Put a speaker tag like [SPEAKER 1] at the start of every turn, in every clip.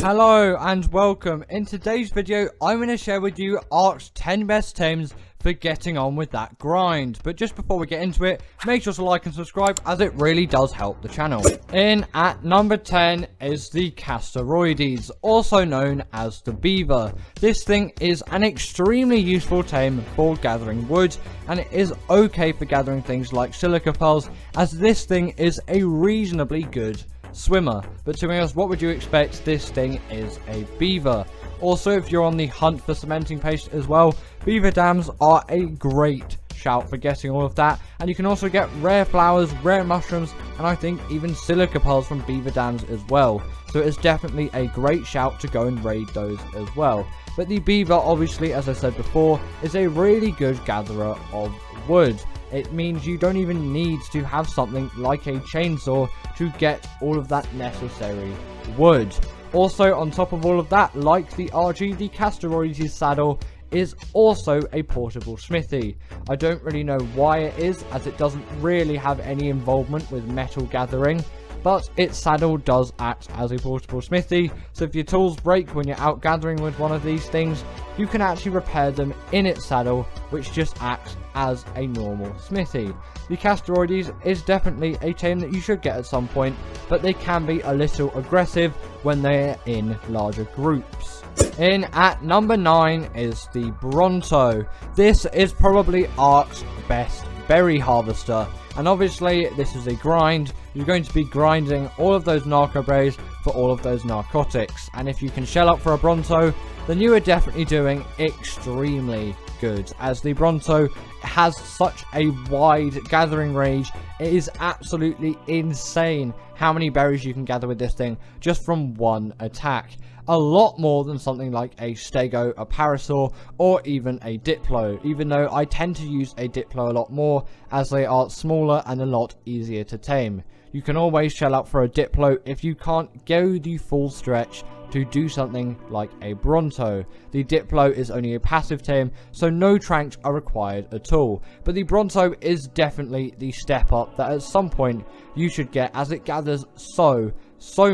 [SPEAKER 1] Hello and welcome. In today's video, I'm going to share with you Ark's 10 best tames for getting on with that grind. But just before we get into it, make sure to like and subscribe as it really does help the channel. In at number 10 is the Casteroides, also known as the Beaver. This thing is an extremely useful tame for gathering wood, and it is okay for gathering things like silica pearls, as this thing is a reasonably good swimmer. But to be honest, what would you expect? This thing is a beaver. Also, if you're on the hunt for cementing paste as well, beaver dams are a great shout for getting all of that, and you can also get rare flowers, rare mushrooms, and I think even silica pearls from beaver dams as well. So it is definitely a great shout to go and raid those as well. But the beaver, obviously, as I said before, is a really good gatherer of wood. It means you don't even need to have something like a chainsaw to get all of that necessary wood. Also, on top of all of that, like the RG, the Casteroides saddle is also a portable smithy. I don't really know why it is, as it doesn't really have any involvement with metal gathering, but its saddle does act as a portable smithy, so if your tools break when you're out gathering with one of these things, you can actually repair them in its saddle, which just acts as a normal smithy. The Casteroides is definitely a tame that you should get at some point, but they can be a little aggressive when they're in larger groups. In at number 9 is the Bronto. This is probably Ark's best berry harvester, and obviously this is a grind. You're going to be grinding all of those narco berries for all of those narcotics, and if you can shell up for a Bronto, then you are definitely doing extremely good, as the Bronto has such a wide gathering range. It is absolutely insane how many berries you can gather with this thing just from one attack. A lot more than something like a Stego, a Parasaur, or even a Diplo, even though I tend to use a Diplo a lot more, as they are smaller and a lot easier to tame. You can always shell out for a Diplo if you can't go the full stretch to do something like a Bronto. The Diplo is only a passive tame, so no tranks are required at all. But the Bronto is definitely the step up that at some point you should get, as it gathers so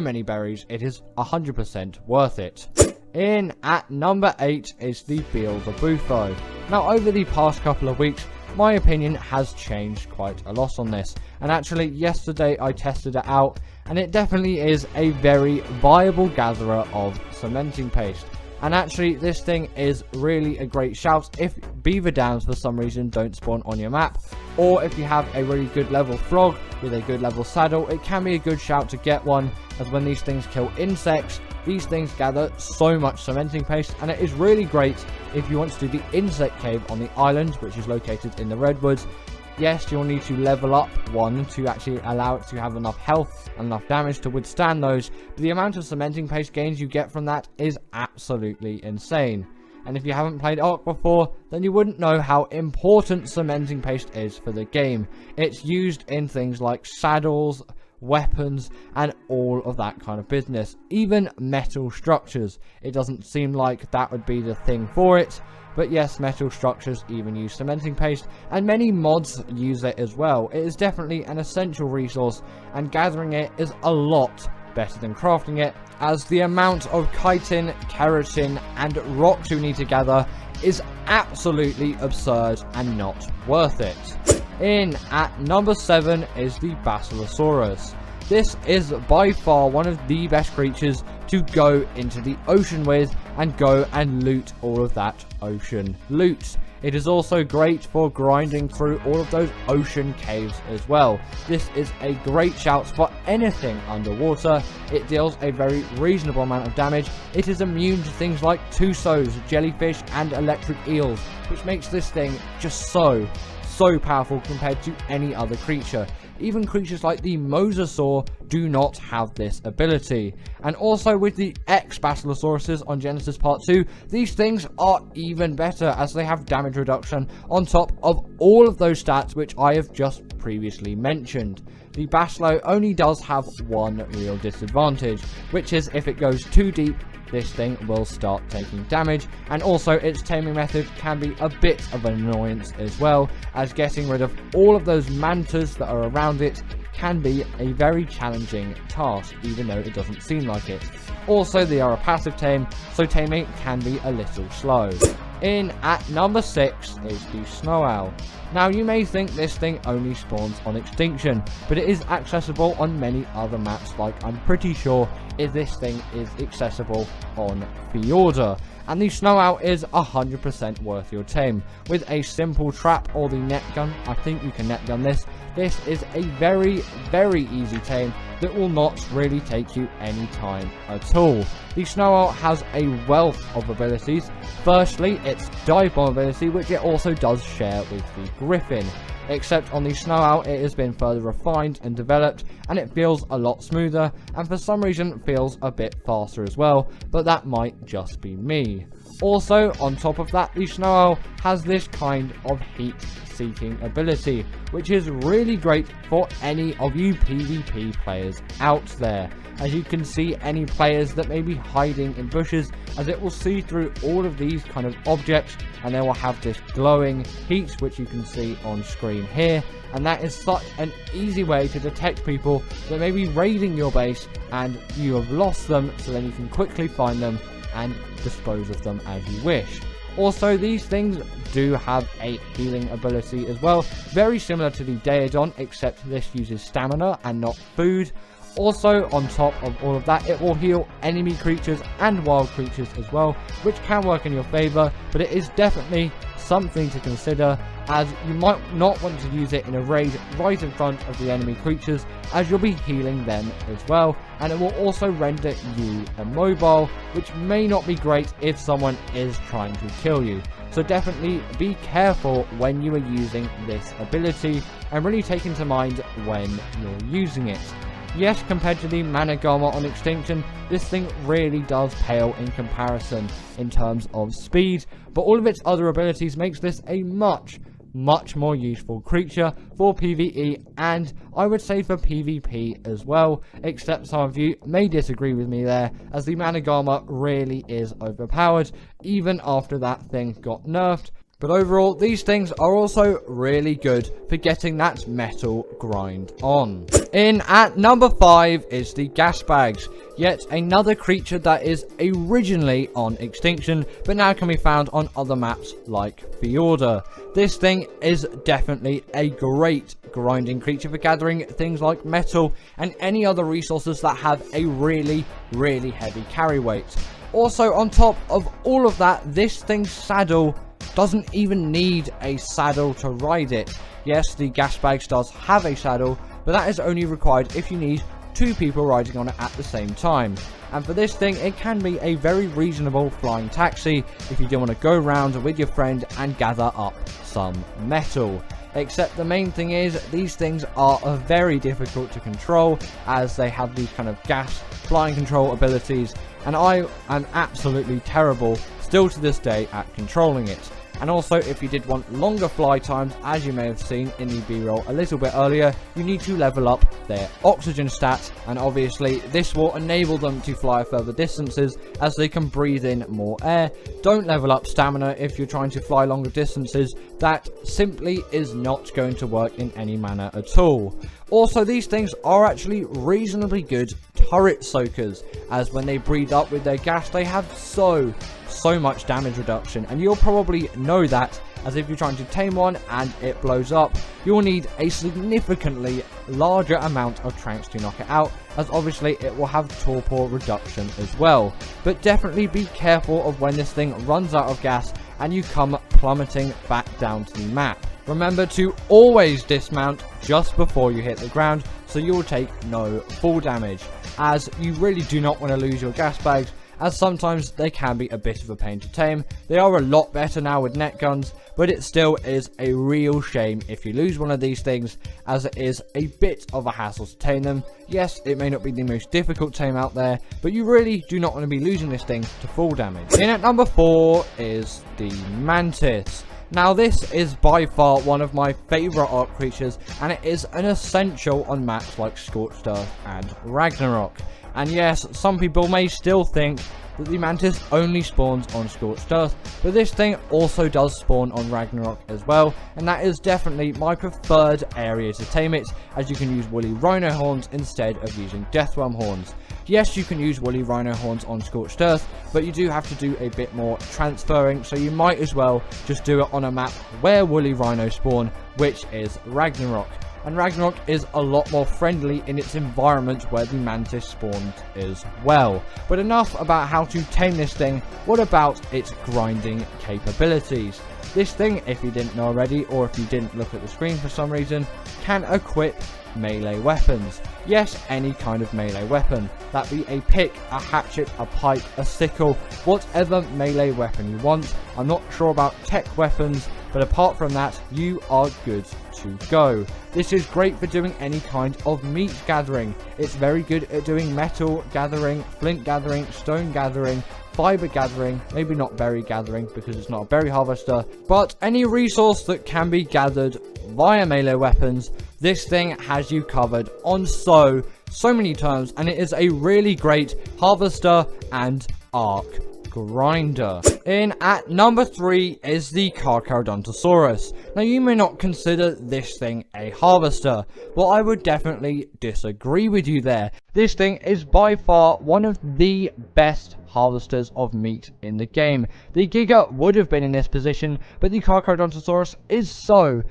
[SPEAKER 1] many berries. It is 100% worth it. In at number 8 is the Buffo. Now, over the past couple of weeks, my opinion has changed quite a lot on this, and actually yesterday I tested it out, and it definitely is a very viable gatherer of cementing paste. And actually, this thing is really a great shout if beaver dams for some reason don't spawn on your map, or if you have a really good level frog with a good level saddle. It can be a good shout to get one, as when these things kill insects, these things gather so much cementing paste, and it is really great if you want to do the insect cave on the island, which is located in the redwoods. Yes, you'll need to level up one to actually allow it to have enough health and enough damage to withstand those, but the amount of cementing paste gains you get from that is absolutely insane. And if you haven't played Ark before, then you wouldn't know how important cementing paste is for the game. It's used in things like saddles, weapons, and all of that kind of business. Even metal structures. It doesn't seem like that would be the thing for it, but yes, metal structures even use cementing paste, and many mods use it as well. It is definitely an essential resource, and gathering it is a lot better than crafting it, as the amount of chitin, keratin, and rocks you need to gather is absolutely absurd and not worth it. In at number 7 is the Basilosaurus. This is by far one of the best creatures to go into the ocean with and go and loot all of that ocean loot. It is also great for grinding through all of those ocean caves as well. This is a great shout for anything underwater. It deals a very reasonable amount of damage. It is immune to things like Tusos, jellyfish, and electric eels, which makes this thing just so powerful compared to any other creature. Even creatures like the Mosasaur do not have this ability. And also with the Basilosaurus on Genesis Part 2, these things are even better, as they have damage reduction on top of all of those stats which I have just previously mentioned. The Basilo only does have one real disadvantage, which is if it goes too deep, this thing will start taking damage, and also its taming method can be a bit of an annoyance as well, as getting rid of all of those mantas that are around it can be a very challenging task, even though it doesn't seem like it. Also, they are a passive tame, so taming can be a little slow. In at number 6 is the Snow Owl. Now, you may think this thing only spawns on Extinction, but it is accessible on many other maps, like I'm pretty sure this thing is accessible on Fjorda. And the Snow Owl is 100% worth your tame. With a simple trap or the net gun, I think you can net gun this. This is a very, very easy tame that will not really take you any time at all. The Snow Owl has a wealth of abilities. Firstly, its dive bomb ability, which it also does share with the Griffin. Except on the Snow Owl, it has been further refined and developed, and it feels a lot smoother, and for some reason feels a bit faster as well, but that might just be me. Also, on top of that, the Snow Owl has this kind of heat-seeking ability, which is really great for any of you PvP players out there. As you can see, any players that may be hiding in bushes, as it will see through all of these kind of objects, and they will have this glowing heat, which you can see on screen here. And that is such an easy way to detect people that may be raiding your base and you have lost them, so then you can quickly find them and dispose of them as you wish. Also, these things do have a healing ability as well, very similar to the Daedon, except this uses stamina and not food. Also, on top of all of that, it will heal enemy creatures and wild creatures as well, which can work in your favor, but it is definitely something to consider, as you might not want to use it in a raid right in front of the enemy creatures, as you'll be healing them as well, and it will also render you immobile, which may not be great if someone is trying to kill you. So definitely be careful when you are using this ability, and really take into mind when you're using it. Yes, compared to the Managama on Extinction, this thing really does pale in comparison in terms of speed, but all of its other abilities makes this a much more useful creature for PvE, and I would say for PvP as well, except some of you may disagree with me there, as the Managama really is overpowered, even after that thing got nerfed. But overall, these things are also really good for getting that metal grind on. In at number 5 is the Gasbags, yet another creature that is originally on Extinction, but now can be found on other maps like Fjorda. This thing is definitely a great grinding creature for gathering things like metal and any other resources that have a really heavy carry weight. Also, on top of all of that, this thing's saddle doesn't even need a saddle to ride it. Yes, the Gasbags does have a saddle, but that is only required if you need 2 people riding on it at the same time. And for this thing, it can be a very reasonable flying taxi if you do want to go around with your friend and gather up some metal. Except the main thing is, these things are very difficult to control, as they have these kind of gas flying control abilities, and I am absolutely terrible still to this day at controlling it. And also, if you did want longer fly times, as you may have seen in the B-roll a little bit earlier, you need to level up their oxygen stats, and obviously this will enable them to fly further distances as they can breathe in more air. Don't level up stamina if you're trying to fly longer distances. That simply is not going to work in any manner at all. Also, these things are actually reasonably good turret soakers, as when they breathe up with their gas, they have so much damage reduction, and you'll probably know that, as if you're trying to tame one and it blows up, you'll need a significantly larger amount of tranks to knock it out, as obviously it will have torpor reduction as well. But definitely be careful of when this thing runs out of gas and you come plummeting back down to the map. Remember to always dismount just before you hit the ground, so you will take no fall damage, as you really do not want to lose your gas bags, as sometimes they can be a bit of a pain to tame. They are a lot better now with net guns, but it still is a real shame if you lose one of these things, as it is a bit of a hassle to tame them. Yes, it may not be the most difficult tame out there, but you really do not want to be losing this thing to fall damage. In at number 4 is the Mantis. Now, this is by far one of my favourite art creatures, and it is an essential on maps like Scorched Earth and Ragnarok. And yes, some people may still think that the Mantis only spawns on Scorched Earth, but this thing also does spawn on Ragnarok as well, and that is definitely my preferred area to tame it, as you can use woolly rhino horns instead of using deathworm horns. Yes, you can use woolly rhino horns on Scorched Earth, but you do have to do a bit more transferring, so you might as well just do it on a map where woolly rhinos spawn, which is Ragnarok. And Ragnarok is a lot more friendly in its environment where the Mantis spawned as well. But enough about how to tame this thing, what about its grinding capabilities? This thing, if you didn't know already, or if you didn't look at the screen for some reason, can equip melee weapons. Yes, any kind of melee weapon. That be a pick, a hatchet, a pike, a sickle, whatever melee weapon you want. I'm not sure about tech weapons, but apart from that, you are good to go. This is great for doing any kind of meat gathering. It's very good at doing metal gathering, flint gathering, stone gathering, fiber gathering, maybe not berry gathering because it's not a berry harvester, but any resource that can be gathered via melee weapons, this thing has you covered on so many terms, and it is a really great harvester and arc grinder. In at number 3 is the Carrodontosaurus. Now, you may not consider this thing a harvester, but I would definitely disagree with you there. This thing is by far one of the best harvesters of meat in the game. The Giga would have been in this position, but the Carrodontosaurus is so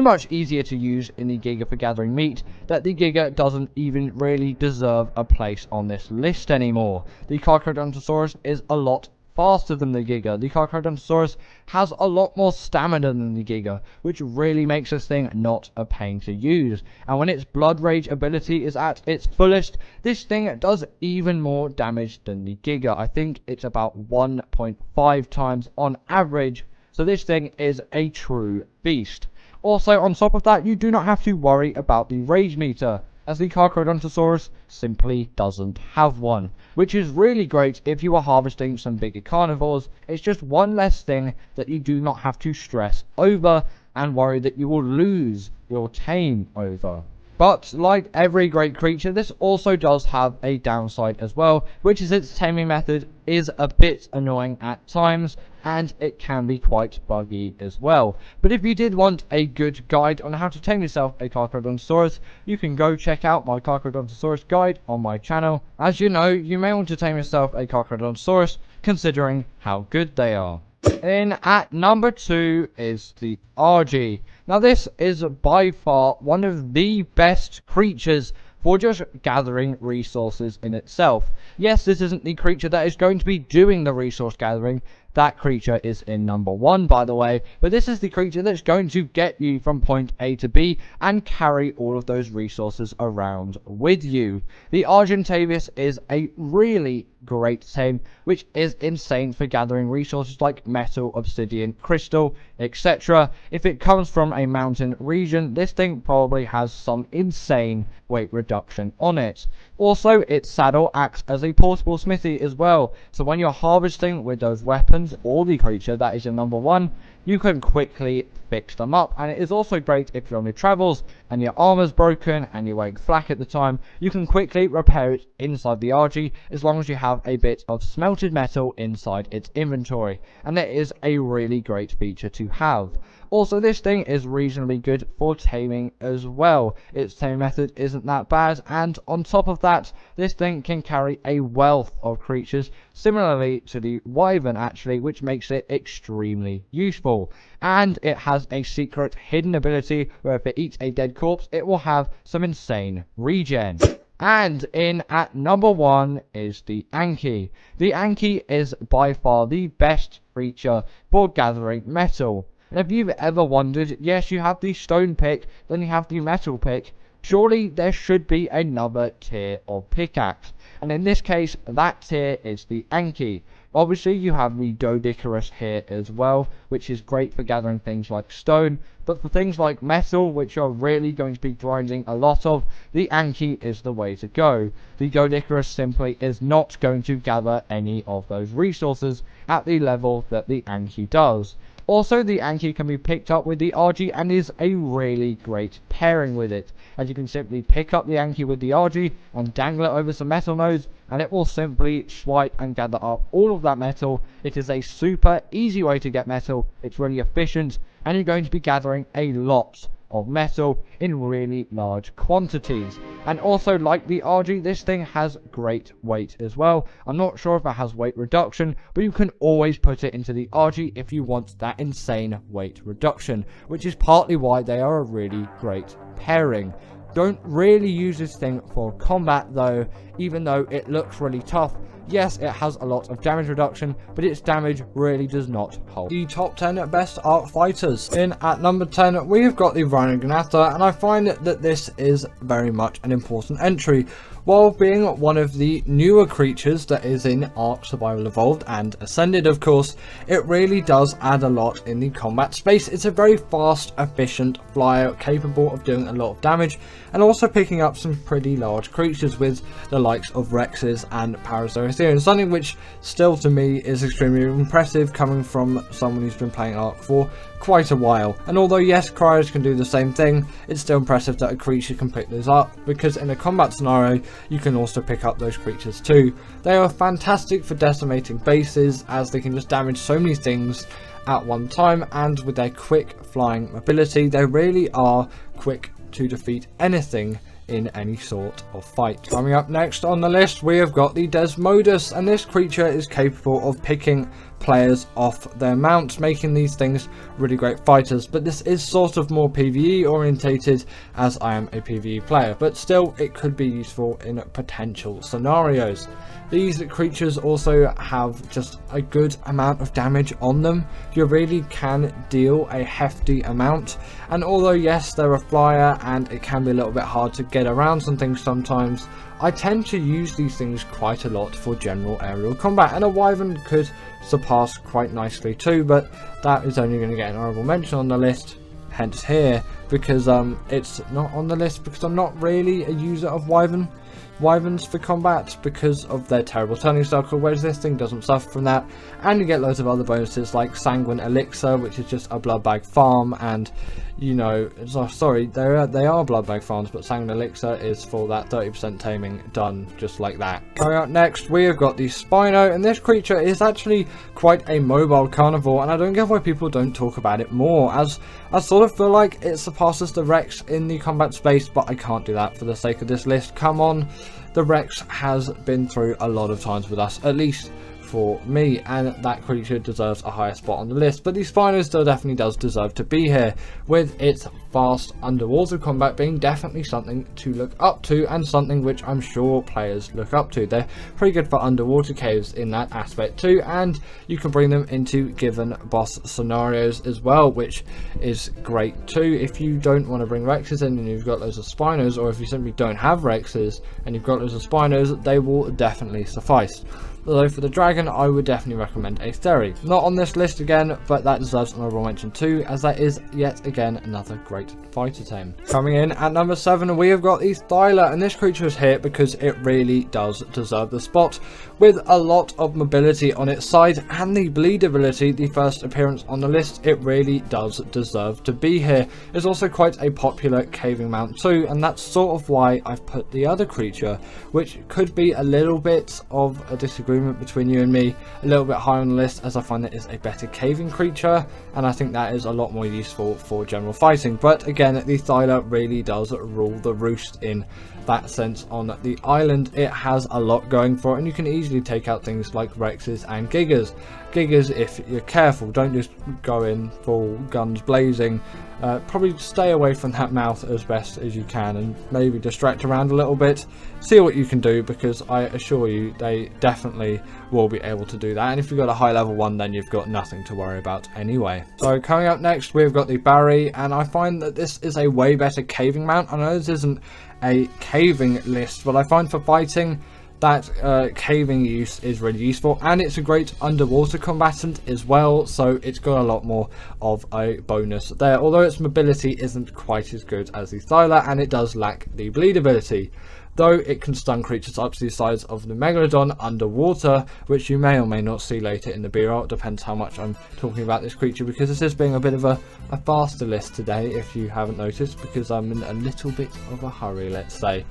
[SPEAKER 1] much easier to use in the Giga for gathering meat that the Giga doesn't even really deserve a place on this list anymore. The Carrodontosaurus is a lot faster than the Giga. The Carrodontosaurus has a lot more stamina than the Giga, which really makes this thing not a pain to use. And when its Blood Rage ability is at its fullest, this thing does even more damage than the Giga. I think it's about 1.5 times on average, so this thing is a true beast. Also, on top of that, you do not have to worry about the rage meter, as the Carrodontosaurus simply doesn't have one, which is really great if you are harvesting some bigger carnivores. It's just one less thing that you do not have to stress over and worry that you will lose your tame over. But like every great creature, this also does have a downside as well, which is its taming method is a bit annoying at times, and it can be quite buggy as well. But if you did want a good guide on how to tame yourself a Carrodontosaurus, you can go check out my Carrodontosaurus guide on my channel. As you know, you may want to tame yourself a Carrodontosaurus, considering how good they are. In at number 2 is the Argy. Now, this is by far one of the best creatures for just gathering resources in itself. Yes, this isn't the creature that is going to be doing the resource gathering. That creature is in number 1, by the way, but this is the creature that's going to get you from point A to B and carry all of those resources around with you. The Argentavius is a really great tame, which is insane for gathering resources like metal, obsidian, crystal, etc. If it comes from a mountain region, this thing probably has some insane weight reduction on it. Also, its saddle acts as a portable smithy as well, so when you're harvesting with those weapons or the creature that is your number 1, you can quickly fix them up. And it is also great if you're on your travels and your armor's broken and you're wearing flak at the time, you can quickly repair it inside the Argy as long as you have a bit of smelted metal inside its inventory, and that is a really great feature to have. Also, this thing is reasonably good for taming as well. Its taming method isn't that bad, and on top of that, this thing can carry a wealth of creatures, similarly to the Wyvern actually, which makes it extremely useful. And it has a secret hidden ability where if it eats a dead corpse, it will have some insane regen. And in at number 1 is the Anky. The Anky is by far the best creature for gathering metal. And if you've ever wondered, yes, you have the stone pick, then you have the metal pick, surely there should be another tier of pickaxe. And in this case, that tier is the Anky. Obviously, you have the Dionicus here as well, which is great for gathering things like stone. But for things like metal, which you're really going to be grinding a lot of, the Anky is the way to go. The Dionicus simply is not going to gather any of those resources at the level that the Anky does. Also, the Anky can be picked up with the RG and is a really great pairing with it, as you can simply pick up the Anky with the RG and dangle it over some metal nodes, and it will simply swipe and gather up all of that metal. It is a super easy way to get metal, it's really efficient, and you're going to be gathering a lot of metal in really large quantities. And also, like the RG, this thing has great weight as well. I'm not sure if it has weight reduction, but you can always put it into the RG if you want that insane weight reduction, which is partly why they are a really great pairing. Don't really use this thing for combat though, even though it looks really tough. Yes, it has a lot of damage reduction, but its damage really does not hold. The top 10 best Ark fighters. In at number 10, we have got the Rhino Ganata, and I find that this is very much an important entry. While being one of the newer creatures that is in Ark Survival Evolved and Ascended, of course, it really does add a lot in the combat space. It's a very fast, efficient flyer capable of doing a lot of damage and also picking up some pretty large creatures with the likes of Rexes and Parasaurus, something which still to me is extremely impressive coming from someone who's been playing Ark for quite a while. And although yes, Cryos can do the same thing, it's still impressive that a creature can pick those up, because in a combat scenario you can also pick up those creatures too. They are fantastic for decimating bases, as they can just damage so many things at one time, and with their quick flying mobility they really are quick to defeat anything in any sort of fight. Coming up next on the list, we have got the Desmodus, and this creature is capable of picking players off their mounts, making these things really great fighters. But this is sort of more PvE orientated, as I am a PvE player, but still it could be useful in potential scenarios. These creatures also have just a good amount of damage on them. You really can deal a hefty amount, and although yes, they're a flyer and it can be a little bit hard to get around some things sometimes, I tend to use these things quite a lot for general aerial combat, and a Wyvern could surpass quite nicely too, but that is only going to get an honourable mention on the list, hence here, because it's not on the list because I'm not really a user of Wyverns for combat because of their terrible turning cycle, whereas this thing doesn't suffer from that, and you get loads of other bonuses like Sanguine Elixir, which is just a blood bag farm, and you know, sorry, they are blood bag farms, but Sanguine Elixir is for that 30% taming done just like that. Coming up next, we have got the Spino, and this creature is actually quite a mobile carnivore, and I don't get why people don't talk about it more, as I sort of feel like it surpasses the Rex in the combat space, but I can't do that for the sake of this list. Come on, the Rex has been through a lot of times with us, at least for me, and that creature deserves a higher spot on the list. But the Spino still definitely does deserve to be here, with its fast underwater combat being definitely something to look up to, and something which I'm sure players look up to. They're pretty good for underwater caves in that aspect too, and you can bring them into given boss scenarios as well, which is great too. If you don't want to bring Rexes in and you've got loads of Spinos, or if you simply don't have Rexes and you've got loads of Spinos, they will definitely suffice. Although for the dragon, I would definitely recommend a Theory. Not on this list again, but that deserves an honourable mention too, as that is yet again another great fighter tame. Coming in at number 7, we have got the Thyla, and this creature is here because it really does deserve the spot. With a lot of mobility on its side and the bleed ability, the first appearance on the list, it really does deserve to be here. It's also quite a popular caving mount too, and that's sort of why I've put the other creature, which could be a little bit of a disagreement between you and me, a little bit higher on the list, as I find that is a better caving creature, and I think that is a lot more useful for general fighting. But again, the Thyla really does rule the roost in that sense on the island. It has a lot going for it, and you can easily take out things like Rexes and Gigas. Gigas, if you're careful, don't just go in full guns blazing. Probably stay away from that mouth as best as you can, and maybe distract around a little bit, see what you can do, because I assure you they definitely will be able to do that. And if you've got a high level one, then you've got nothing to worry about anyway. So coming up next, we've got the Barry, and I find that this is a way better caving mount. I know this isn't a caving list, but I find for fighting that caving use is really useful, and it's a great underwater combatant as well, so it's got a lot more of a bonus there, although its mobility isn't quite as good as the Thyla, and it does lack the bleed ability. though it can stun creatures up to the size of the Megalodon underwater, which you may or may not see later in the B-roll. It depends how much I'm talking about this creature, because this is being a bit of a faster list today, if you haven't noticed, because I'm in a little bit of a hurry, let's say.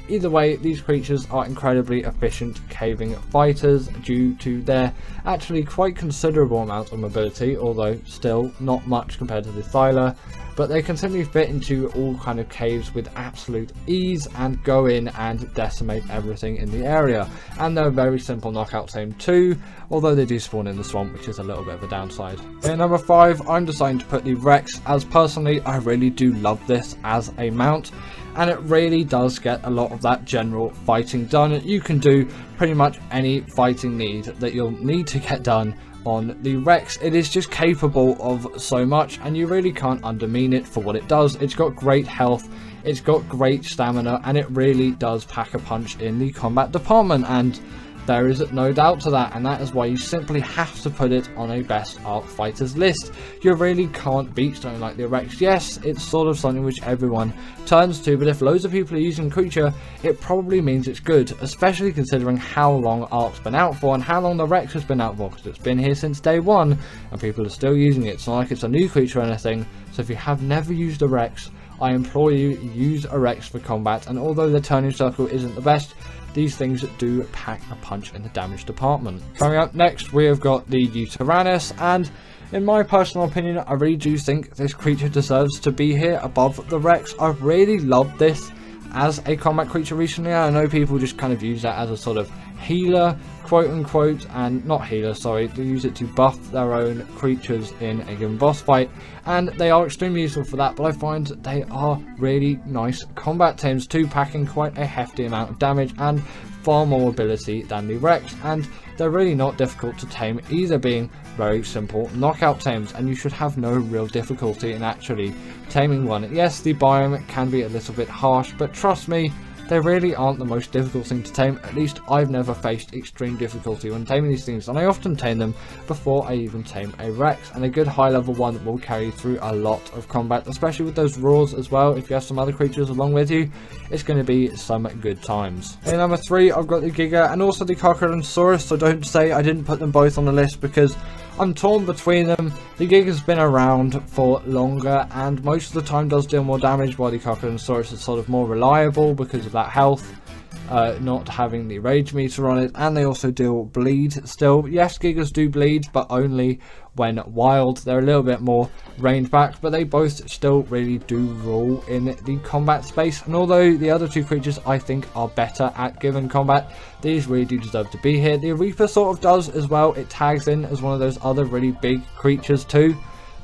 [SPEAKER 1] Either way, these creatures are incredibly efficient caving fighters due to their actually quite considerable amount of mobility, although still not much compared to the Thyla. But they can simply fit into all kind of caves with absolute ease and go in and decimate everything in the area. And they're a very simple knockout tame too, although they do spawn in the swamp, which is a little bit of a downside. In number 5, I'm deciding to put the Rex, as personally I really do love this as a mount. And it really does get a lot of that general fighting done. You can do pretty much any fighting need that you'll need to get done on the Rex. It is just capable of so much, and you really can't undermine it for what it does. It's got great health, it's got great stamina, and it really does pack a punch in the combat department, and there is no doubt to that, and that is why you simply have to put it on a best arc fighters list. You really can't beat something like the Rex. Yes, it's sort of something which everyone turns to, but if loads of people are using creature, it probably means it's good, especially considering how long Arc's been out for and how long the Rex has been out for, because it's been here since day one and people are still using it. It's not like it's a new creature or anything, so if you have never used a Rex, I implore you, use a Rex for combat. And although the turning circle isn't the best, these things do pack a punch in the damage department. Coming up next, we have got the Utrannis, and in my personal opinion, I really do think this creature deserves to be here above the Rex. I've really loved this as a combat creature recently. I know people just kind of use that as a sort of healer, quote unquote, and not healer, sorry, they use it to buff their own creatures in a given boss fight, and they are extremely useful for that. But I find they are really nice combat tames too, packing quite a hefty amount of damage and far more mobility than the Rex, and they're really not difficult to tame, either being very simple knockout tames, and you should have no real difficulty in actually taming one. Yes, the biome can be a little bit harsh, but trust me, they really aren't the most difficult thing to tame. At least I've never faced extreme difficulty when taming these things, and I often tame them before I even tame a Rex, and a good high level one will carry you through a lot of combat, especially with those roars as well. If you have some other creatures along with you, it's going to be some good times. In number 3, I've got the Giga and also the Carrodontosaurus, so don't say I didn't put them both on the list, because I'm torn between them. The Giga's been around for longer and most of the time does deal more damage, while the Carrodontosaurus is sort of more reliable because of that health, not having the rage meter on it, and they also deal bleed still. Yes, Gigas do bleed, but only when wild. They're a little bit more ranged back, but they both still really do rule in the combat space. And although the other two creatures I think are better at given combat, these really do deserve to be here. The Reaper sort of does as well. It tags in as one of those other really big creatures too.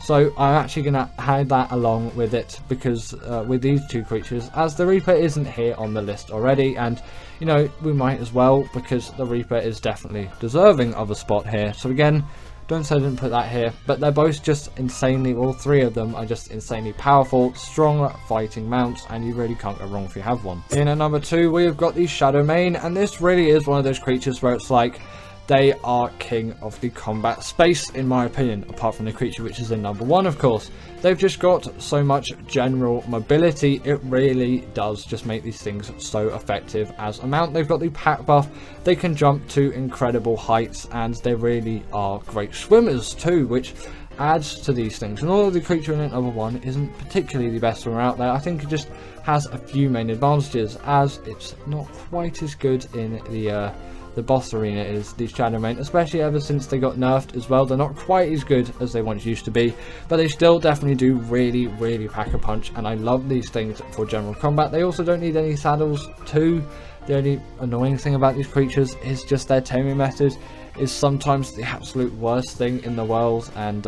[SPEAKER 1] So I'm actually going to add that along with it, because with these two creatures, as the Reaper isn't here on the list already, and you know, we might as well, because the Reaper is definitely deserving of a spot here. So again, don't say I didn't put that here, but they're both just insanely, all three of them are just insanely powerful, strong fighting mounts, and you really can't go wrong if you have one. In at number 2, we've got the Shadowmane, and this really is one of those creatures where it's like, they are king of the combat space, in my opinion, apart from the creature which is in number 1, of course. They've just got so much general mobility, it really does just make these things so effective as a mount. They've got the pack buff, they can jump to incredible heights, and they really are great swimmers too, which adds to these things. And although the creature in number 1 isn't particularly the best swimmer out there, I think it just has a few main advantages, as it's not quite as good in the boss arena is the Shadowmane, especially ever since they got nerfed as well. They're not quite as good as they once used to be, but they still definitely do really pack a punch, and I love these things for general combat. They also don't need any saddles too. The only annoying thing about these creatures is just their taming method is sometimes the absolute worst thing in the world, and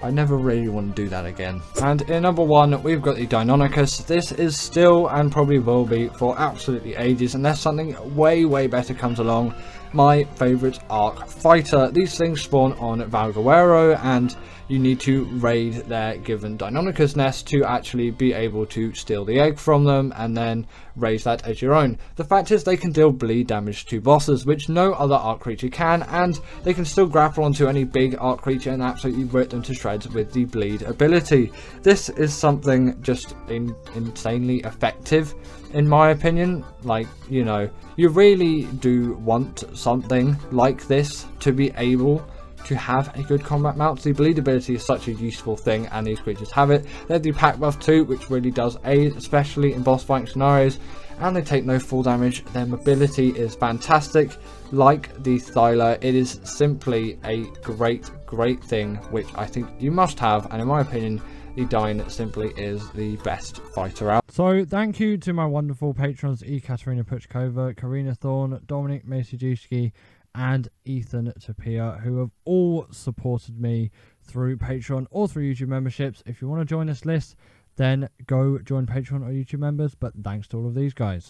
[SPEAKER 1] I never really want to do that again. And in number 1, we've got the Dionicus. This is still, and probably will be for absolutely ages, unless something way better comes along, my favourite arc fighter. These things spawn on Valguero, and you need to raid their given Dionicus nest to actually be able to steal the egg from them and then raise that as your own. The fact is they can deal bleed damage to bosses, which no other arc creature can, and they can still grapple onto any big arc creature and absolutely rip them to shreds with the bleed ability. This is something just insanely effective, in my opinion. Like, you know, you really do want something like this to be able to have a good combat mount. The bleed ability is such a useful thing, and these creatures have it. They have the pack buff too, which really does aid, especially in boss fighting scenarios, and they take no full damage. Their mobility is fantastic. Like the Thyla, it is simply a great thing, which I think you must have, and in my opinion, the Dine simply is the best fighter out. So thank you to my wonderful patrons Ekaterina Puchkova, Karina Thorne, Dominic Masajewski, and Ethan Tapia, who have all supported me through Patreon or through YouTube memberships. If you want to join this list, then go join Patreon or YouTube members, but thanks to all of these guys.